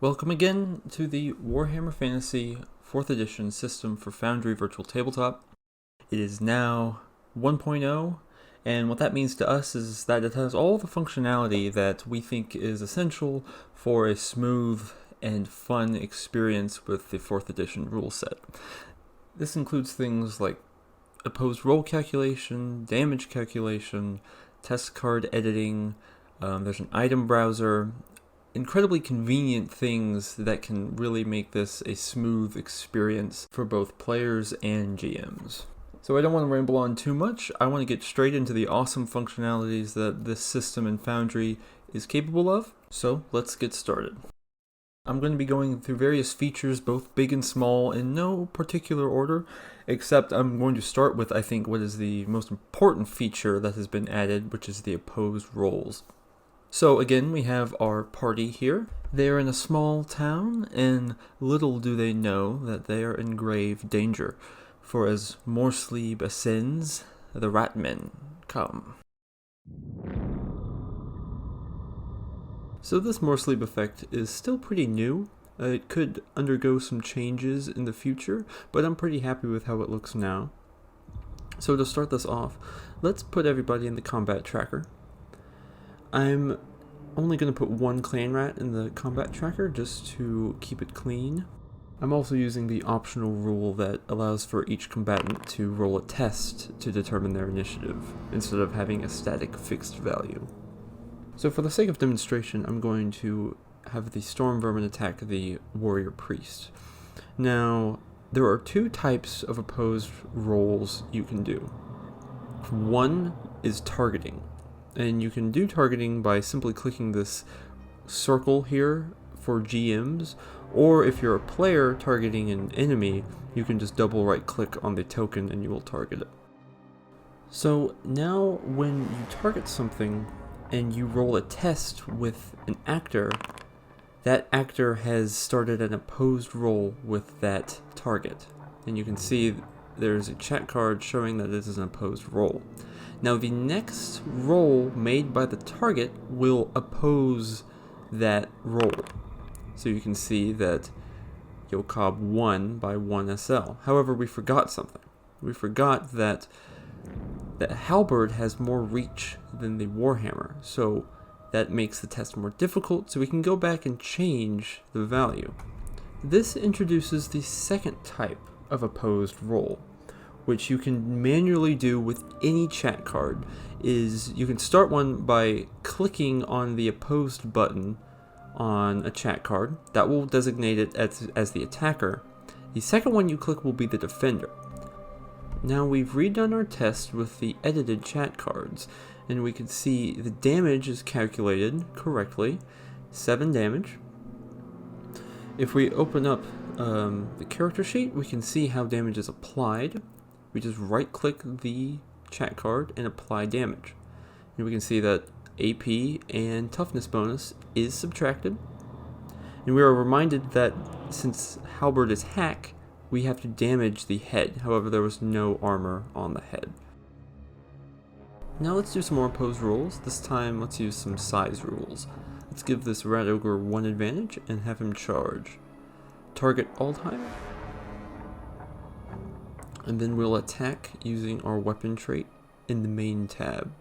Welcome again to the Warhammer Fantasy 4th Edition system for Foundry Virtual Tabletop. It is now 1.0, and what that means to us is that it has all the functionality that we think is essential for a smooth and fun experience with the 4th Edition rule set. This includes things like opposed roll calculation, damage calculation, test card editing, there's an item browser, incredibly convenient things that can really make this a smooth experience for both players and GMs. So I don't want to ramble on too much. I want to get straight into the awesome functionalities that this system in Foundry is capable of. So let's get started. I'm going to be going through various features, both big and small, in no particular order, except I'm going to start with, I think, what is the most important feature that has been added, which is the opposed rolls. So again, we have our party here. They're in a small town, and little do they know that they are in grave danger. For as Morsleeb ascends, the Ratmen come. So this Morsleeb effect is still pretty new. It could undergo some changes in the future, but I'm pretty happy with how it looks now. So to start this off, let's put everybody in the combat tracker. I'm only going to put one clan rat in the combat tracker just to keep it clean. I'm also using the optional rule that allows for each combatant to roll a test to determine their initiative, instead of having a static fixed value. So for the sake of demonstration, I'm going to have the Storm Vermin attack the Warrior Priest. Now, there are two types of opposed rolls you can do. One is targeting. And you can do targeting by simply clicking this circle here for GMs, or if you're a player targeting an enemy, you can just double right click on the token and you will target it. So now when you target something and you roll a test with an actor, that actor has started an opposed roll with that target. And you can see there's a chat card showing that this is an opposed roll. Now the next roll made by the target will oppose that roll. So you can see that Yokob won by 1 SL. However, we forgot something. We forgot that Halberd has more reach than the Warhammer. So that makes the test more difficult, so we can go back and change the value. This introduces the second type of opposed roll, which you can manually do with any chat card. Is you can start one by clicking on the opposed button on a chat card. That will designate it as the attacker. The second one you click will be the defender. Now we've redone our test with the edited chat cards, and we can see the damage is calculated correctly, 7 damage. If we open up the character sheet, we can see how damage is applied. We just right click the chat card and apply damage. And we can see that AP and toughness bonus is subtracted. And we are reminded that since Halberd is hack, we have to damage the head. However, there was no armor on the head. Now let's do some more opposed rolls. This time let's use some size rules. Let's give this Rat Ogre 1 advantage and have him charge. Target all time. And then we'll attack using our weapon trait in the main tab.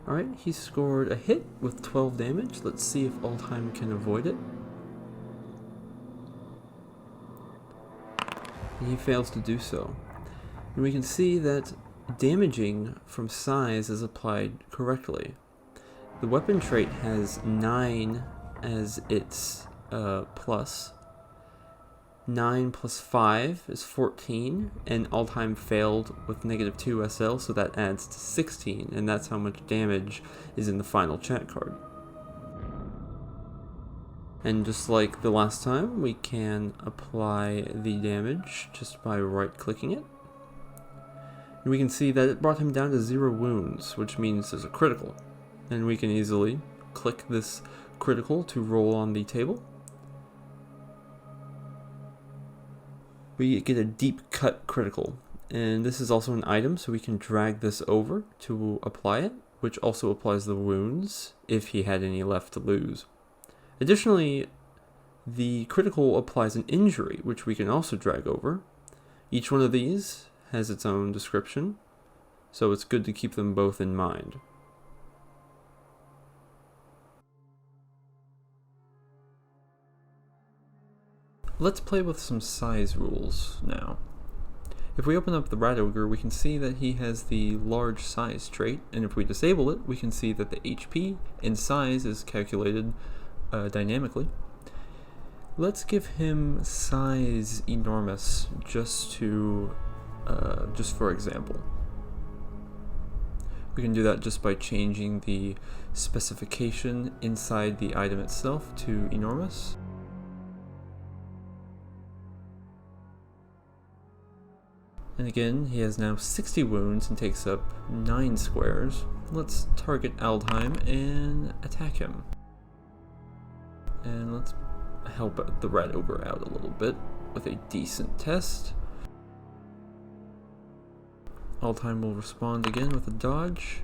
Alright, he scored a hit with 12 damage. Let's see if Altheim can avoid it. And he fails to do so. And we can see that damaging from size is applied correctly. The weapon trait has 9 as its plus. 9 plus 5 is 14, and Altheim failed with -2 SL, so that adds to 16, and that's how much damage is in the final chat card. And just like the last time, we can apply the damage just by right-clicking it. And we can see that it brought him down to 0 wounds, which means there's a critical. And we can easily click this critical to roll on the table. We get a deep cut critical, and this is also an item, so we can drag this over to apply it. which also applies the wounds if he had any left to lose. Additionally, the critical applies an injury, which we can also drag over. Each one of these has its own description, so it's good to keep them both in mind. Let's play with some size rules now. If we open up the Rat Ogre, we can see that he has the large size trait, and if we disable it, we can see that the HP and size is calculated dynamically. Let's give him size enormous, just for example. We can do that just by changing the specification inside the item itself to enormous. And again, he has now 60 wounds and takes up 9 squares. Let's target Aldheim and attack him. And let's help the Rat Ogre out a little bit with a decent test. Aldheim will respond again with a dodge.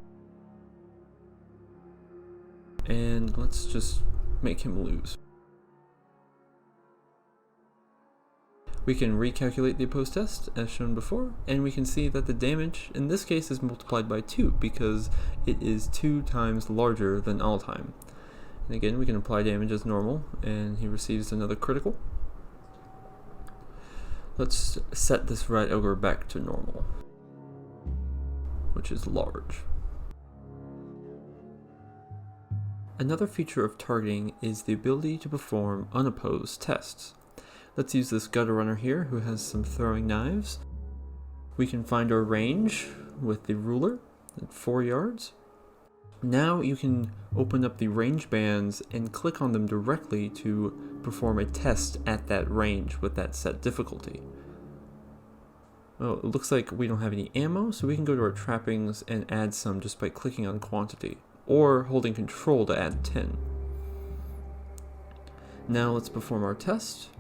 And let's just make him lose. We can recalculate the opposed test as shown before, and we can see that the damage in this case is multiplied by 2 because it is 2 times larger than Aldheim. And again, we can apply damage as normal, and he receives another critical. Let's set this Rat Ogre back to normal, which is large. Another feature of targeting is the ability to perform unopposed tests. Let's use this Gutter Runner here, who has some throwing knives. We can find our range with the ruler at 4 yards. Now you can open up the range bands and click on them directly to perform a test at that range with that set difficulty. Oh, it looks like we don't have any ammo, so we can go to our trappings and add some just by clicking on quantity, or holding control to add 10. Now let's perform our test.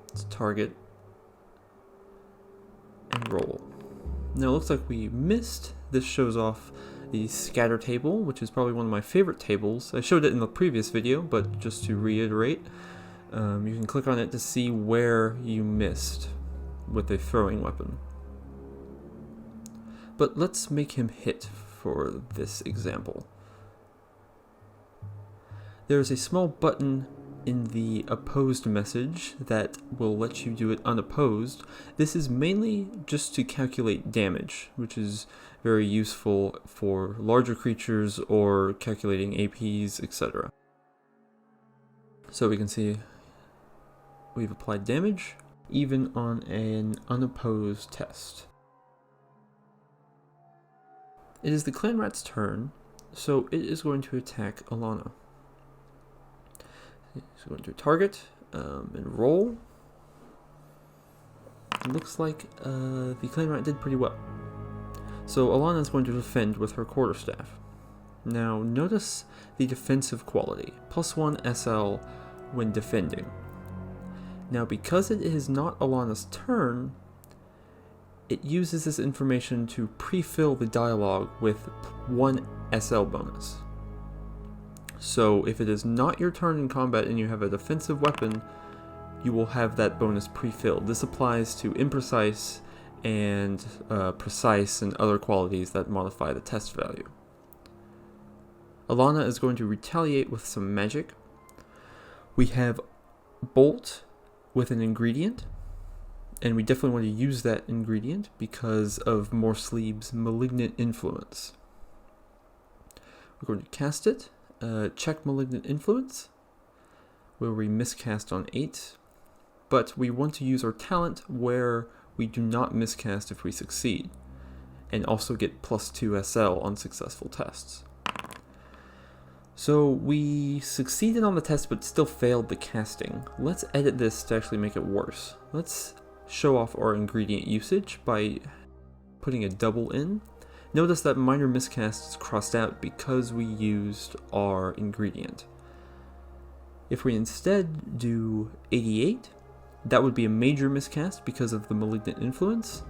Let's target and roll. Now it looks like we missed. This shows off the scatter table, which is probably one of my favorite tables. I showed it in the previous video, but just to reiterate, you can click on it to see where you missed with a throwing weapon. But let's make him hit for this example. There's a small button in the opposed message that will let you do it unopposed. This is mainly just to calculate damage, which is very useful for larger creatures or calculating APs, etc. So we can see we've applied damage even on an unopposed test. It is the Clan Rat's turn, so it is going to attack Alana. It's going to target and roll. It looks like the Clan Rat did pretty well. So Alana is going to defend with her quarterstaff. Now notice the defensive quality, +1 SL when defending. Now because it is not Alana's turn, it uses this information to pre-fill the dialogue with 1 SL bonus. So if it is not your turn in combat and you have a defensive weapon, you will have that bonus pre-filled. This applies to imprecise and precise and other qualities that modify the test value. Alana is going to retaliate with some magic. We have Bolt with an ingredient, and we definitely want to use that ingredient because of Morsleeb's Malignant Influence. We're going to cast it. Check Malignant Influence, where we miscast on 8, but we want to use our talent where we do not miscast if we succeed, and also get +2 SL on successful tests. So we succeeded on the test but still failed the casting. Let's edit this to actually make it worse. Let's show off our ingredient usage by putting a double in. Notice that minor miscast is crossed out because we used our ingredient. If we instead do 88, that would be a major miscast because of the Malignant Influence,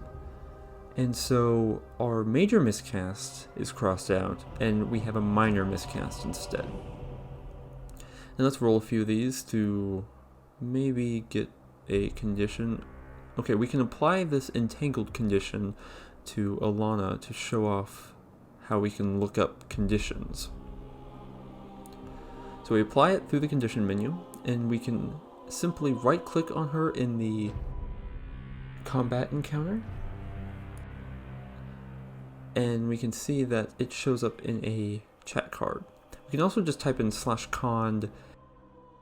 And so our major miscast is crossed out, and we have a minor miscast instead. And let's roll a few of these to maybe get a condition. Okay, we can apply this entangled condition to Alana to show off how we can look up conditions. So we apply it through the condition menu, and we can simply right click on her in the combat encounter, and we can see that it shows up in a chat card. We can also just type in /cond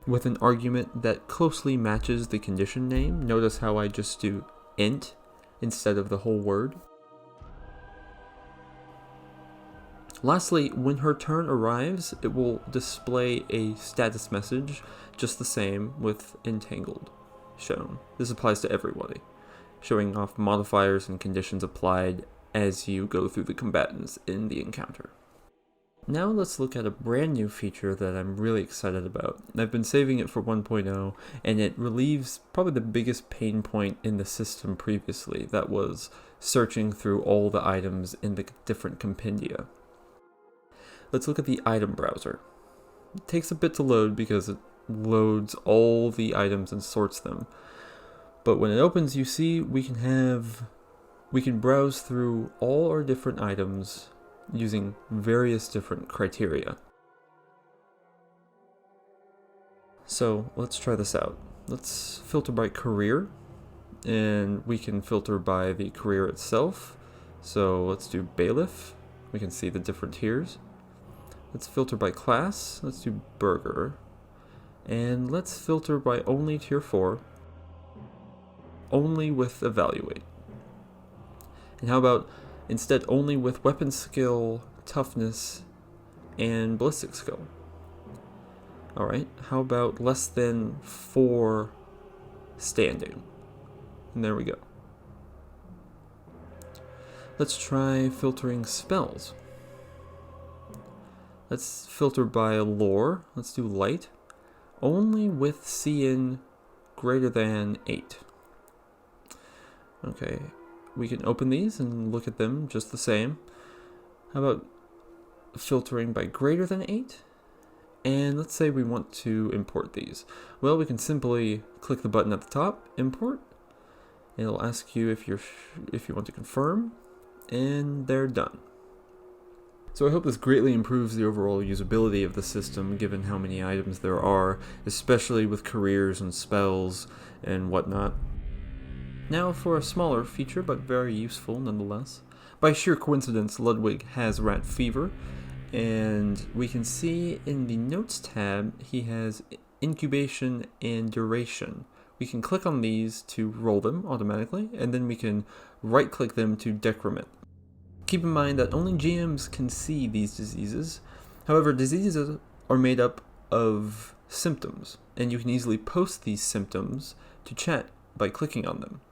with an argument that closely matches the condition name. Notice how I just do int instead of the whole word. Lastly, when her turn arrives, it will display a status message, just the same with entangled shown. This applies to everybody, showing off modifiers and conditions applied as you go through the combatants in the encounter. Now let's look at a brand new feature that I'm really excited about. I've been saving it for 1.0, and it relieves probably the biggest pain point in the system previously, that was searching through all the items in the different compendia. Let's look at the item browser. It takes a bit to load because it loads all the items and sorts them. But when it opens, you see we can browse through all our different items using various different criteria. So let's try this out. Let's filter by career, and we can filter by the career itself. So let's do bailiff. We can see the different tiers. Let's filter by class. Let's do burger. And let's filter by only tier 4, only with evaluate. And how about instead only with weapon skill, toughness, and ballistic skill? Alright, how about less than 4 standing? And there we go. Let's try filtering spells. Let's filter by lore. Let's do light. Only with CN greater than 8. Okay, we can open these and look at them just the same. How about filtering by greater than 8? And let's say we want to import these. Well, we can simply click the button at the top, import. It'll ask you if you want to confirm, and they're done. So I hope this greatly improves the overall usability of the system, given how many items there are, especially with careers and spells and whatnot. Now for a smaller feature, but very useful nonetheless. By sheer coincidence, Ludwig has rat fever, and we can see in the notes tab he has incubation and duration. We can click on these to roll them automatically, and then we can right click them to decrement. Keep in mind that only GMs can see these diseases. However, diseases are made up of symptoms, and you can easily post these symptoms to chat by clicking on them.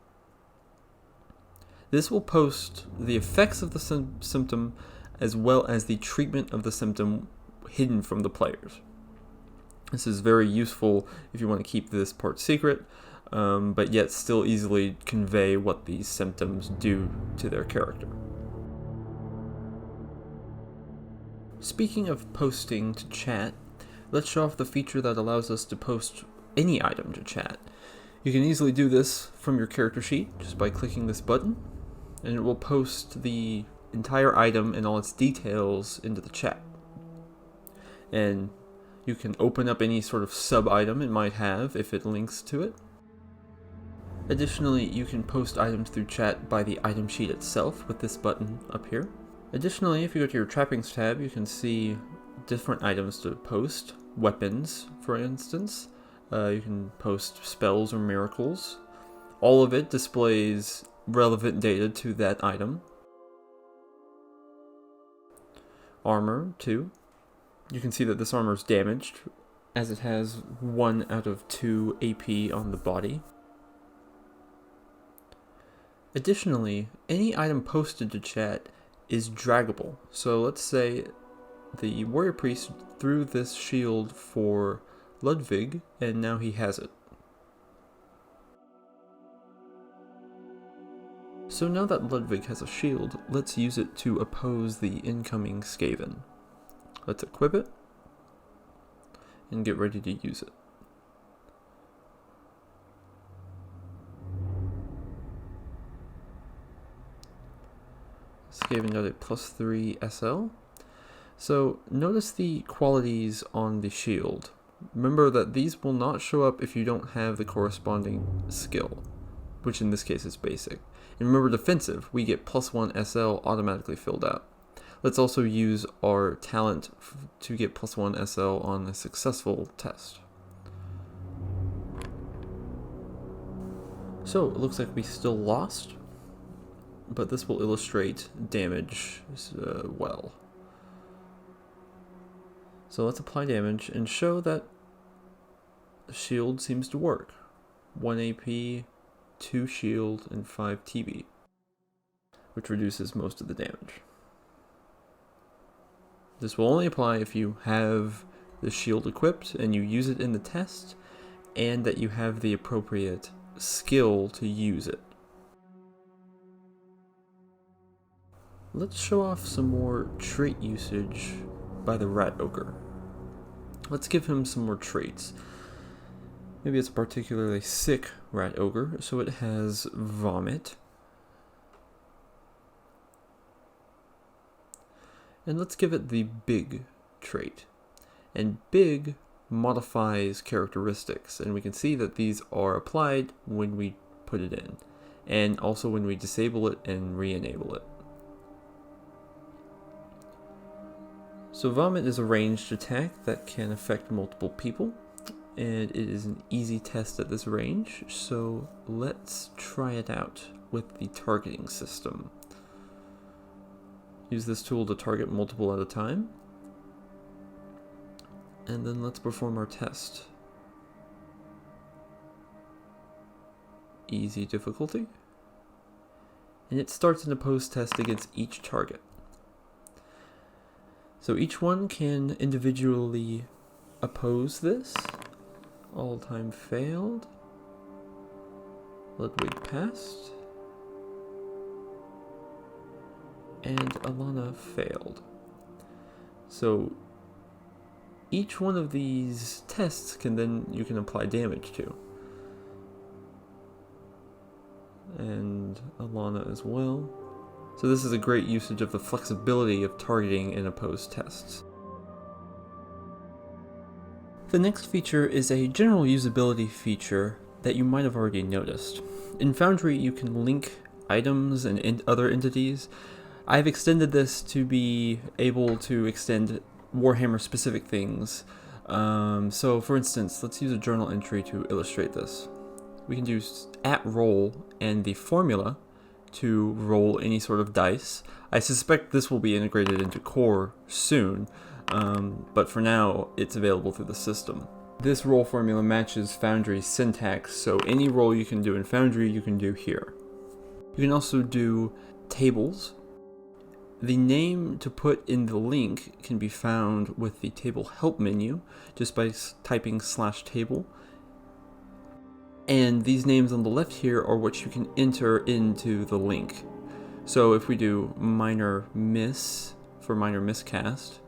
This will post the effects of the symptom as well as the treatment of the symptom hidden from the players. This is very useful if you want to keep this part secret, but yet still easily convey what these symptoms do to their character. Speaking of posting to chat, let's show off the feature that allows us to post any item to chat. You can easily do this from your character sheet just by clicking this button, and it will post the entire item and all its details into the chat. And you can open up any sort of sub-item it might have if it links to it. Additionally, you can post items through chat by the item sheet itself with this button up here. Additionally, if you go to your trappings tab, you can see different items to post. Weapons, for instance. You can post spells or miracles. All of it displays relevant data to that item. Armor, too. You can see that this armor is damaged, as it has 1 out of 2 AP on the body. Additionally, any item posted to chat is draggable. So let's say the warrior priest threw this shield for Ludwig, and now he has it. So now that Ludwig has a shield, let's use it to oppose the incoming Skaven. Let's equip it and get ready to use it. Skaven got a +3 SL. So notice the qualities on the shield. Remember that these will not show up if you don't have the corresponding skill, which in this case is basic. And remember defensive, we get +1 SL automatically filled out. Let's also use our talent to get +1 SL on a successful test. So it looks like we still lost, but this will illustrate damage well. So let's apply damage and show that the shield seems to work. 1 AP, 2 shield, and 5 TB, which reduces most of the damage. This will only apply if you have the shield equipped and you use it in the test, and that you have the appropriate skill to use it. Let's show off some more trait usage by the Rat Ogre. Let's give him some more traits. Maybe it's a particularly sick Rat Ogre, so it has Vomit. And let's give it the Big trait. And Big modifies characteristics, and we can see that these are applied when we put it in, and also when we disable it and re-enable it. So Vomit is a ranged attack that can affect multiple people, and it is an easy test at this range, so let's try it out with the targeting system. Use this tool to target multiple at a time, and then let's perform our test. Easy difficulty, and it starts an opposed test against each target. So each one can individually oppose this. All time failed. Ludwig passed. And Alana failed. So each one of these tests you can apply damage to. And Alana as well. So this is a great usage of the flexibility of targeting in opposed tests. The next feature is a general usability feature that you might have already noticed. In Foundry, you can link items and other entities. I've extended this to be able to extend Warhammer specific things. So for instance, let's use a journal entry to illustrate this. We can do @roll and the formula to roll any sort of dice. I suspect this will be integrated into Core soon, but for now it's available through the system. This roll formula matches Foundry's syntax, so any roll you can do in Foundry you can do here. You can also do tables. The name to put in the link can be found with the table help menu just by typing /table. And these names on the left here are what you can enter into the link. So if we do minor miss for minor miscast,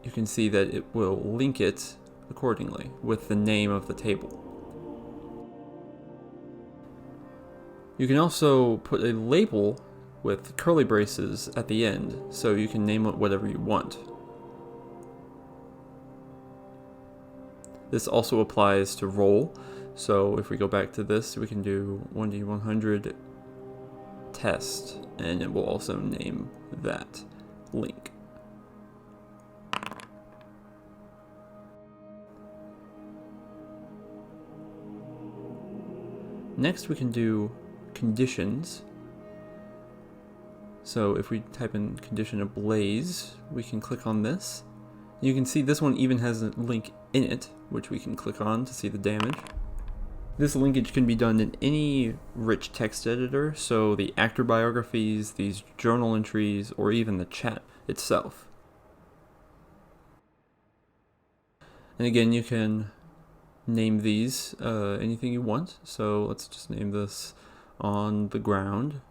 you can see that it will link it accordingly with the name of the table. You can also put a label with curly braces at the end, so you can name it whatever you want. This also applies to roll. So if we go back to this, we can do 1d100 test, and it will also name that link. Next we can do conditions. So if we type in condition ablaze, we can click on this. You can see this one even has a link in it, which we can click on to see the damage. This linkage can be done in any rich text editor, so the actor biographies, these journal entries, or even the chat itself. And again, you can name these anything you want, so let's just name this on the ground.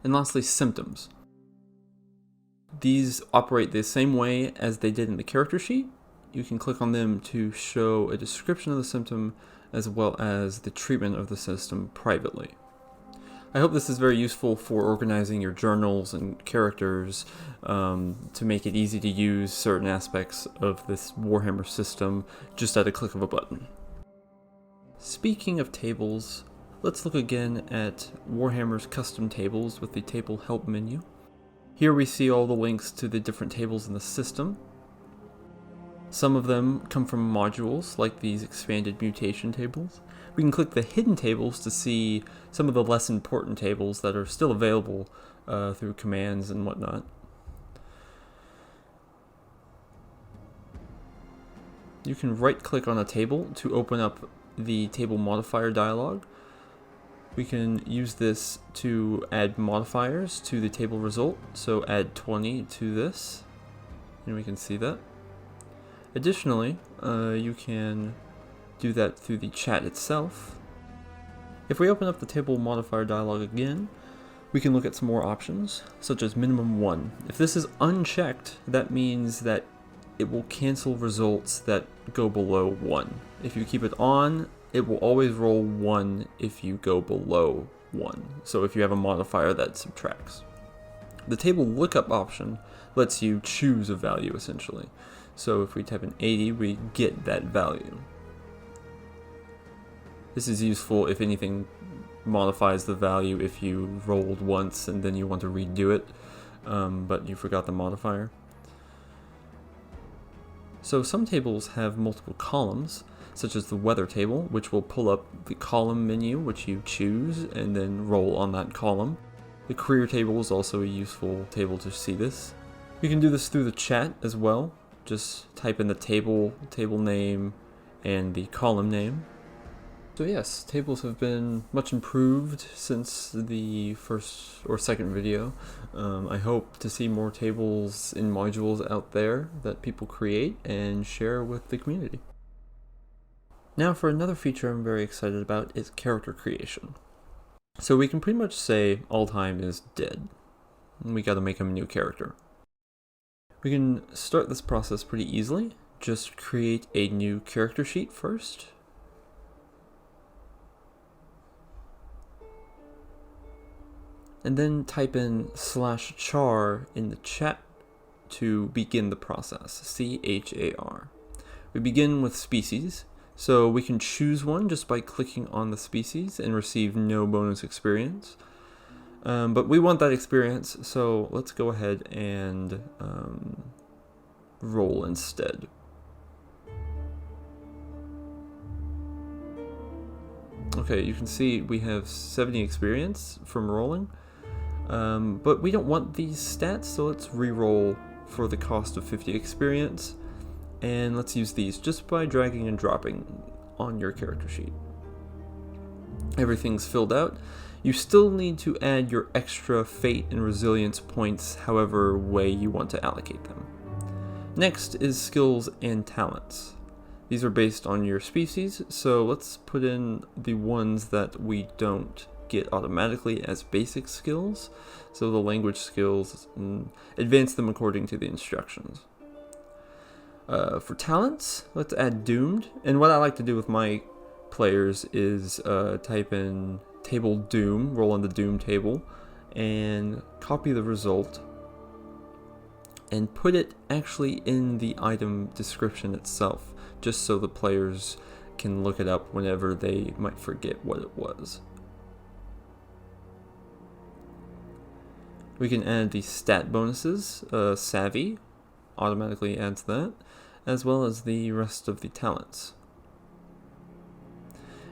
And lastly, symptoms. These operate the same way as they did in the character sheet. You can click on them to show a description of the symptom as well as the treatment of the system privately. I hope this is very useful for organizing your journals and characters to make it easy to use certain aspects of this Warhammer system just at a click of a button. Speaking of tables, let's look again at Warhammer's custom tables with the table help menu. Here we see all the links to the different tables in the system. Some of them come from modules, like these expanded mutation tables. We can click the hidden tables to see some of the less important tables that are still available through commands and whatnot. You can right-click on a table to open up the table modifier dialog. We can use this to add modifiers to the table result, so add 20 to this, and we can see that. Additionally, you can do that through the chat itself. If we open up the table modifier dialog again, we can look at some more options, such as minimum 1. If this is unchecked, that means that it will cancel results that go below 1. If you keep it on, it will always roll 1 if you go below 1. So if you have a modifier that subtracts. The table lookup option lets you choose a value essentially. So if we type in 80, we get that value. This is useful if anything modifies the value if you rolled once and then you want to redo it, but you forgot the modifier. So some tables have multiple columns, such as the weather table, which will pull up the column menu, which you choose, and then roll on that column. The career table is also a useful table to see this. You can do this through the chat as well. Just type in the table name, and the column name. So yes, tables have been much improved since the first or second video. I hope to see more tables in modules out there that people create and share with the community. Now for another feature I'm very excited about is character creation. So we can pretty much say all time is dead. We gotta make him a new character. We can start this process pretty easily. Just create a new character sheet first. And then type in /char in the chat to begin the process, C-H-A-R. We begin with species, so we can choose one just by clicking on the species and receive no bonus experience. But we want that experience, so let's go ahead and roll instead. Okay, you can see we have 70 experience from rolling. But we don't want these stats, so let's re-roll for the cost of 50 experience, and let's use these just by dragging and dropping on your character sheet. Everything's filled out. You still need to add your extra fate and resilience points however way you want to allocate them. Next is skills and talents. These are based on your species, so let's put in the ones that we don't get automatically as basic skills. So the language skills, advance them according to the instructions. For talents, let's add doomed. And what I like to do with my players is type in table doom, roll on the doom table, and copy the result and put it actually in the item description itself, just so the players can look it up whenever they might forget what it was. We can add the stat bonuses. Savvy automatically adds that, as well as the rest of the talents.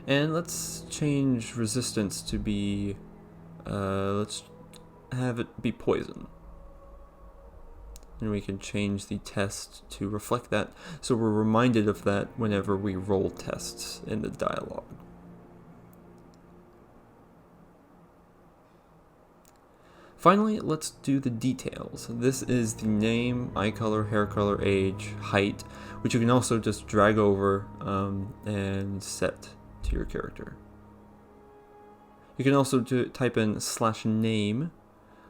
And let's change resistance to be, let's have it be poison. And we can change the test to reflect that, so we're reminded of that whenever we roll tests in the dialogue. Finally, let's do the details. This is the name, eye color, hair color, age, height, which you can also just drag over and set to your character. You can also type in /name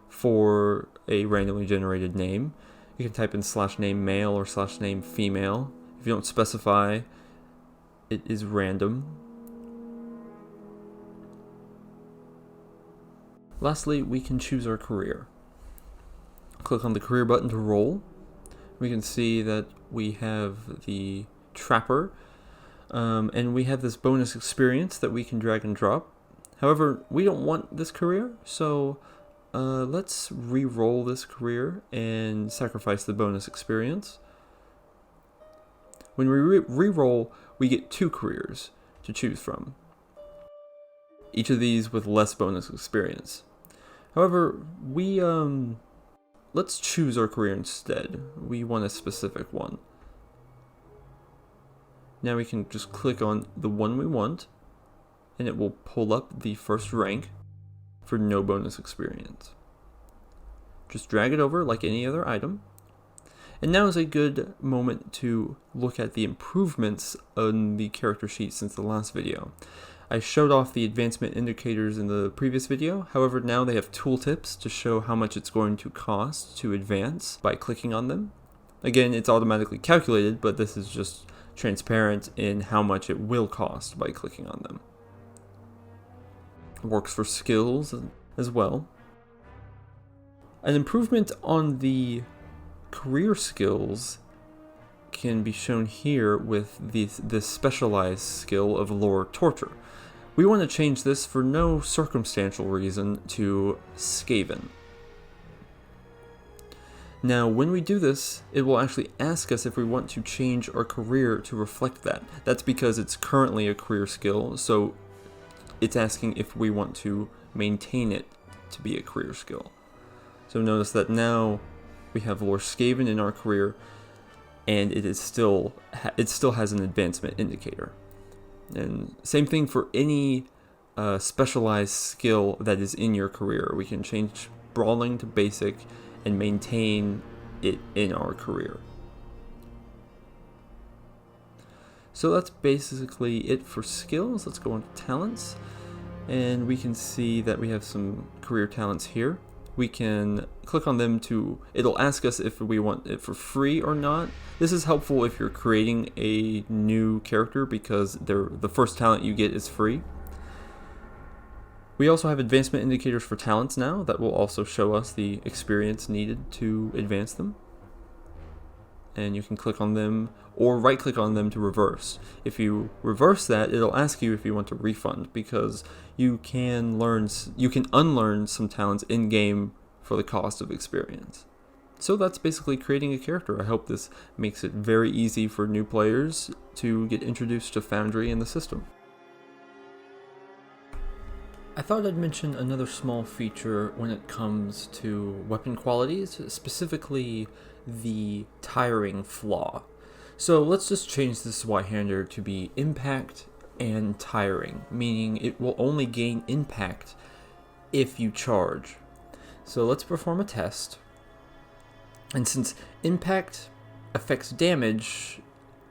for a randomly generated name. You can type in /name male or /name female. If you don't specify, it is random. Lastly, we can choose our career. Click on the career button to roll. We can see that we have the Trapper, and we have this bonus experience that we can drag and drop. However, we don't want this career, so let's re-roll this career and sacrifice the bonus experience. When we re-roll, we get 2 careers to choose from, each of these with less bonus experience. However, let's choose our career instead. We want a specific one. Now we can just click on the one we want, and it will pull up the first rank for no bonus experience. Just drag it over like any other item. And now is a good moment to look at the improvements on the character sheet since the last video. I showed off the advancement indicators in the previous video, however now they have tooltips to show how much it's going to cost to advance by clicking on them. Again, it's automatically calculated, but this is just transparent in how much it will cost by clicking on them. It works for skills as well. An improvement on the career skills can be shown here with this specialized skill of Lore Torture. We want to change this for no circumstantial reason to Skaven. Now, when we do this, it will actually ask us if we want to change our career to reflect that. That's because it's currently a career skill, so it's asking if we want to maintain it to be a career skill. So notice that now we have Lore Skaven in our career, and it still has an advancement indicator. And same thing for any specialized skill that is in your career. We can change Brawling to Basic and maintain it in our career. So that's basically it for skills. Let's go on to talents, and we can see that we have some career talents here. We can click on them it'll ask us if we want it for free or not. This is helpful if you're creating a new character because the first talent you get is free. We also have advancement indicators for talents now that will also show us the experience needed to advance them. And you can click on them or right click on them to reverse. If you reverse that, it'll ask you if you want to refund because you can unlearn some talents in game for the cost of experience. So that's basically creating a character. I hope this makes it very easy for new players to get introduced to Foundry and the system. I thought I'd mention another small feature when it comes to weapon qualities, specifically the tiring flaw. So let's just change this Y-hander to be impact and tiring, meaning it will only gain impact if you charge. So let's perform a test. And since impact affects damage,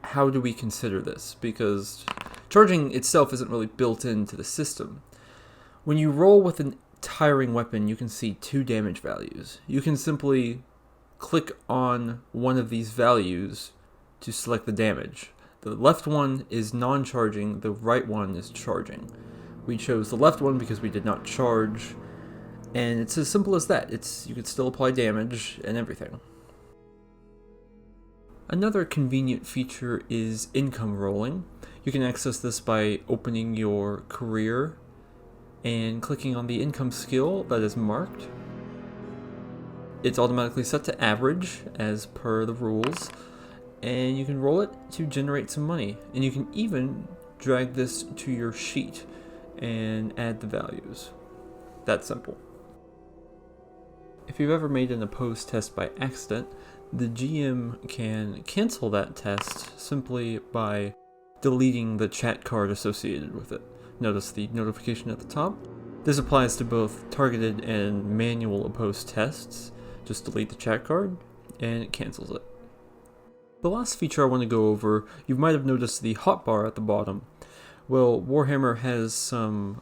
how do we consider this? Because charging itself isn't really built into the system. When you roll with a tiring weapon, you can see 2 damage values. You can simply click on one of these values to select the damage. The left one is non-charging, the right one is charging. We chose the left one because we did not charge, and it's as simple as that. You can still apply damage and everything. Another convenient feature is income rolling. You can access this by opening your career and clicking on the income skill that is marked. It's automatically set to average as per the rules, and you can roll it to generate some money. And you can even drag this to your sheet and add the values. That simple. If you've ever made an opposed test by accident, the GM can cancel that test simply by deleting the chat card associated with it. Notice the notification at the top. This applies to both targeted and manual opposed tests. Just delete the chat card, and it cancels it. The last feature I want to go over, you might have noticed the hotbar at the bottom. Well, Warhammer has some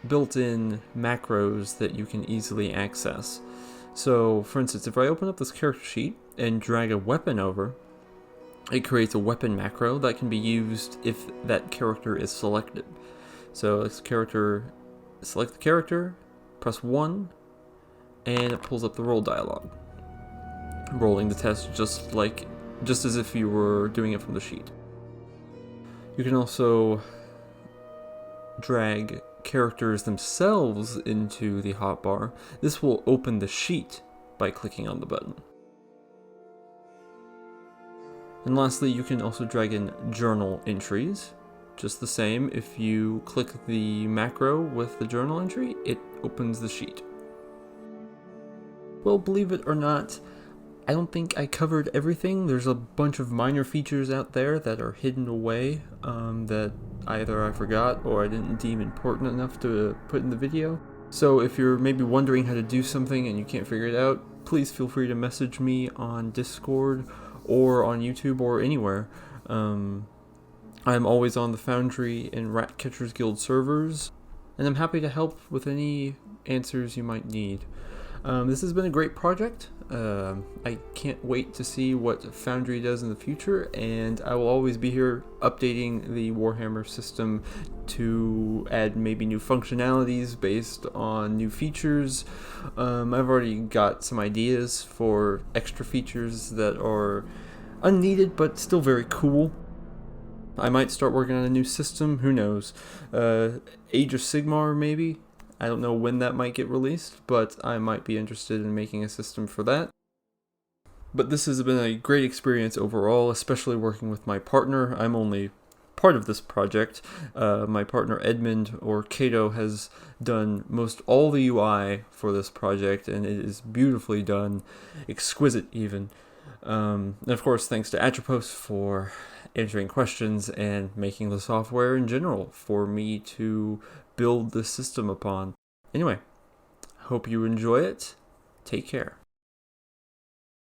built-in macros that you can easily access. So, for instance, if I open up this character sheet and drag a weapon over, it creates a weapon macro that can be used if that character is selected. So, select the character, press 1, and it pulls up the roll dialog, rolling the test just as if you were doing it from the sheet. You can also drag characters themselves into the hotbar. This will open the sheet by clicking on the button. And lastly, you can also drag in journal entries. Just the same, if you click the macro with the journal entry, it opens the sheet. Well, believe it or not, I don't think I covered everything. There's a bunch of minor features out there that are hidden away that either I forgot or I didn't deem important enough to put in the video. So if you're maybe wondering how to do something and you can't figure it out, please feel free to message me on Discord or on YouTube or anywhere. I'm always on the Foundry and Ratcatchers Guild servers, and I'm happy to help with any answers you might need. This has been a great project. I can't wait to see what Foundry does in the future, and I will always be here updating the Warhammer system to add maybe new functionalities based on new features. I've already got some ideas for extra features that are unneeded but still very cool. I might start working on a new system, who knows. Age of Sigmar, maybe? I don't know when that might get released, but I might be interested in making a system for that. But this has been a great experience overall, especially working with my partner. I'm only part of this project. My partner Edmund, or Kato, has done most all the UI for this project, and it is beautifully done, exquisite even. And of course, thanks to Atropos for answering questions and making the software in general for me to build the system upon. Anyway, hope you enjoy it. Take care.